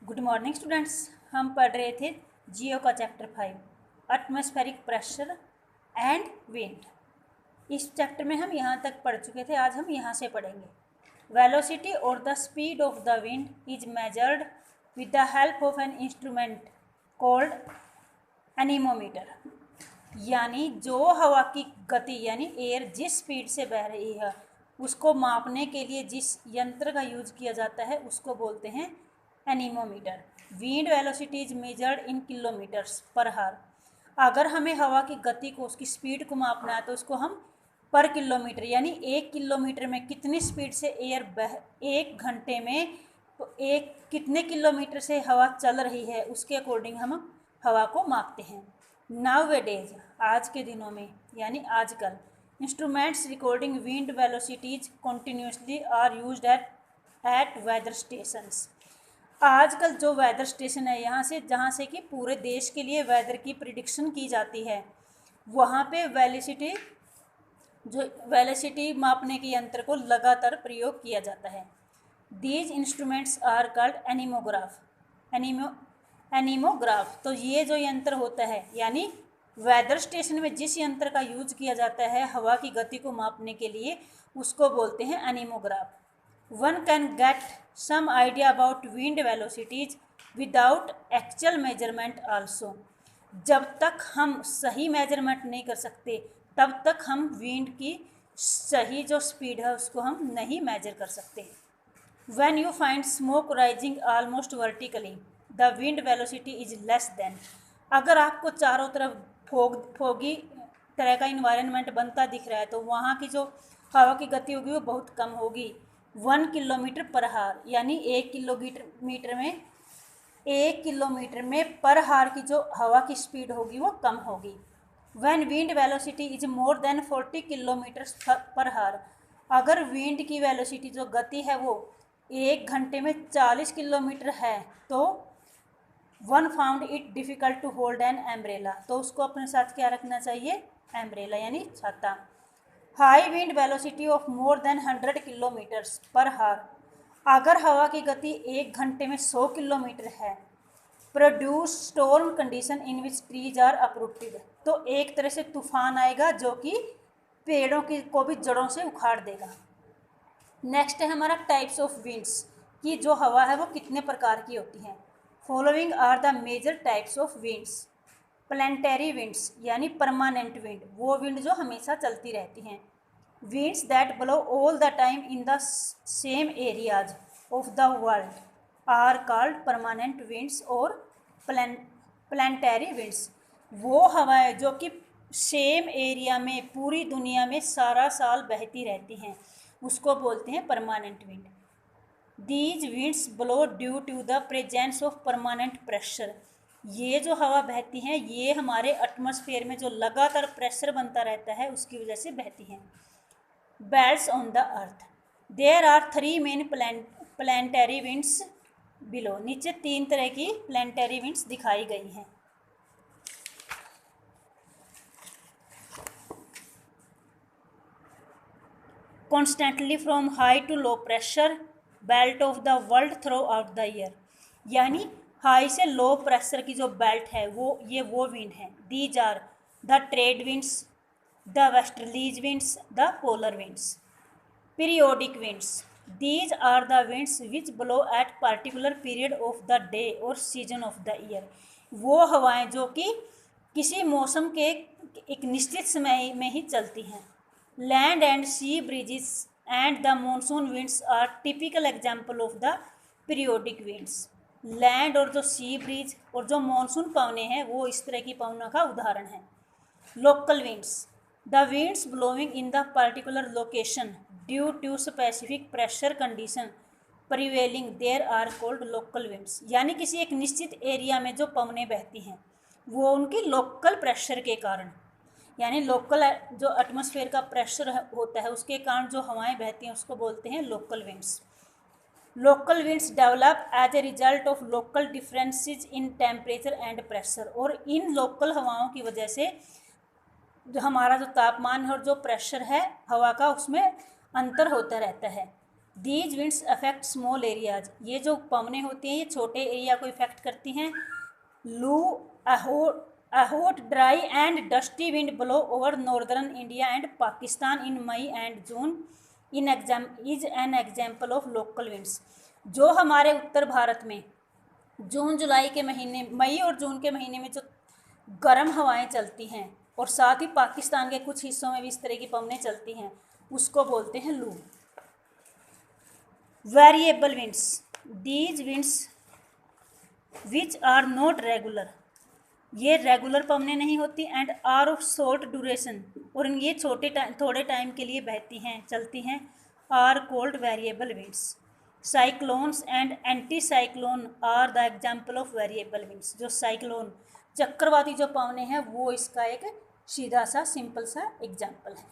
Good morning students. हम पढ़ रहे थे जियो का chapter 5 atmospheric pressure and wind. इस चैप्टर में हम यहाँ तक पढ़ चुके थे। आज हम यहाँ से पढ़ेंगे। वेलोसिटी और the speed of the wind is measured with the help of an instrument called anemometer. यानी जो हवा की गति यानी एयर जिस स्पीड से बह रही है उसको मापने के लिए जिस यंत्र का यूज किया जाता है उसको बोलते हैं anemometer. Wind velocity is measured in kilometres पर हार। अगर हमें हवा की गति को उसकी स्पीड को मापना है तो उसको हम पर किलोमीटर यानी 1 किलोमीटर में कितनी स्पीड से एयर बह 1 घंटे में तो एक कितने किलोमीटर से हवा चल रही है उसके अकॉर्डिंग हम हवा को मापते हैं। नाउअडेज आज के दिनों में यानी आजकल instruments recording wind velocities continuously are used at weather stations. आजकल जो वेदर स्टेशन है यहाँ से जहाँ से कि पूरे देश के लिए वेदर की प्रिडिक्शन की जाती है वहाँ पे वेलोसिटी मापने के यंत्र को लगातार प्रयोग किया जाता है। These instruments are called anemograph. तो ये जो यंत्र होता है यानी वेदर स्टेशन में जिस यंत्र का यूज किया जाता है हवा की गति को मापने के लिए उसको बोलते हैं एनीमोग्राफ। One can get some idea about wind velocities without actual measurement also। जब तक हम सही मेजरमेंट नहीं कर सकते तब तक हम विंड की सही जो स्पीड है उसको हम नहीं मेजर कर सकते। When you find smoke rising almost vertically, the wind velocity is less than। अगर आपको चारों तरफ फोगी तरह का इन्वायरमेंट बनता दिख रहा है तो वहाँ की जो हवा की गति होगी वो बहुत कम होगी। 1 किलोमीटर पर हार यानी 1 किलोमीटर में पर हार की जो हवा की स्पीड होगी वो कम होगी। When wind velocity is more than 40 kilometre पर हार। अगर विंड की वेलोसिटी जो गति है वो 1 घंटे में 40 किलोमीटर है तो one found it difficult to hold an umbrella. तो उसको अपने साथ क्या रखना चाहिए? एम्ब्रेला यानी छाता। High wind velocity of more than 100 kilometres पर हार। अगर हवा की गति 1 घंटे में 100 किलोमीटर है produce storm condition in which trees are uprooted. तो एक तरह से तूफान आएगा जो कि पेड़ों की को भी जड़ों से उखाड़ देगा। नेक्स्ट है हमारा टाइप्स ऑफ विंड्स कि जो हवा है वो कितने प्रकार की होती हैं। Following are the major types of winds. Planetary winds यानी परमानेंट विंड, वो विंड जो हमेशा चलती रहती हैं। Winds that blow all the time in the same areas of the world are called permanent winds और प्लानिटरी विंड्स। वो हवाएं जो कि सेम एरिया में पूरी दुनिया में सारा साल बहती रहती हैं उसको बोलते हैं permanent wind. These winds blow due to the presence of permanent pressure. ये जो हवा बहती हैं ये हमारे एटमॉस्फेयर में जो लगातार प्रेशर बनता रहता है उसकी वजह से बहती हैं। Belts on the earth. There are 3 main planetary winds below. नीचे 3 तरह की प्लानिटरी विंड्स दिखाई गई हैं। Constantly from high to low pressure belt of the world throughout the year. यानी हाई से लो प्रेशर की जो बेल्ट है वो विंड है। These are the trade winds, the westerlies winds, the polar winds. Periodic winds. These are the winds which blow at particular period of the day और season of the year. वो हवाएं जो कि किसी मौसम के एक निश्चित समय में ही चलती हैं। Land and sea breezes and the monsoon winds are typical example of the periodic winds. Land और जो सी ब्रिज और जो मानसून पवने हैं वो इस तरह की पवनों का उदाहरण है। Local winds. The winds blowing in the particular location due to specific pressure condition prevailing there are called local winds. यानी किसी एक निश्चित एरिया में जो पवनें बहती हैं वो उनकी लोकल प्रेशर के कारण यानी लोकल जो एटमॉस्फेयर का प्रेशर होता है उसके कारण जो हवाएं बहती हैं उसको बोलते हैं local winds. Local winds develop as a result of local differences in temperature and pressure. और इन लोकल हवाओं की वजह से जो हमारा जो तापमान है और जो प्रेशर है हवा का उसमें अंतर होता रहता है। These winds affect small areas, ये जो पवनें होती हैं ये छोटे एरिया को इफेक्ट करती हैं। लू a hot, dry and dusty wind blow over northern India and Pakistan in May and June is an example of local winds। जो हमारे उत्तर भारत में जून जुलाई के महीने, मई और जून के महीने में जो गर्म हवाएं चलती हैं और साथ ही पाकिस्तान के कुछ हिस्सों में भी इस तरह की पवनें चलती हैं, उसको बोलते हैं loo. Variable winds, these winds which are not regular, ये रेगुलर पवनें नहीं होती। And are of short duration, और ये थोड़े टाइम के लिए बहती हैं, चलती हैं। Are called variable winds. Cyclones and anticyclone are the example of variable winds. जो साइक्लोन, चक्रवाती जो पवनें हैं, वो इसका एक सीधा सा सिंपल सा एग्जाम्पल है।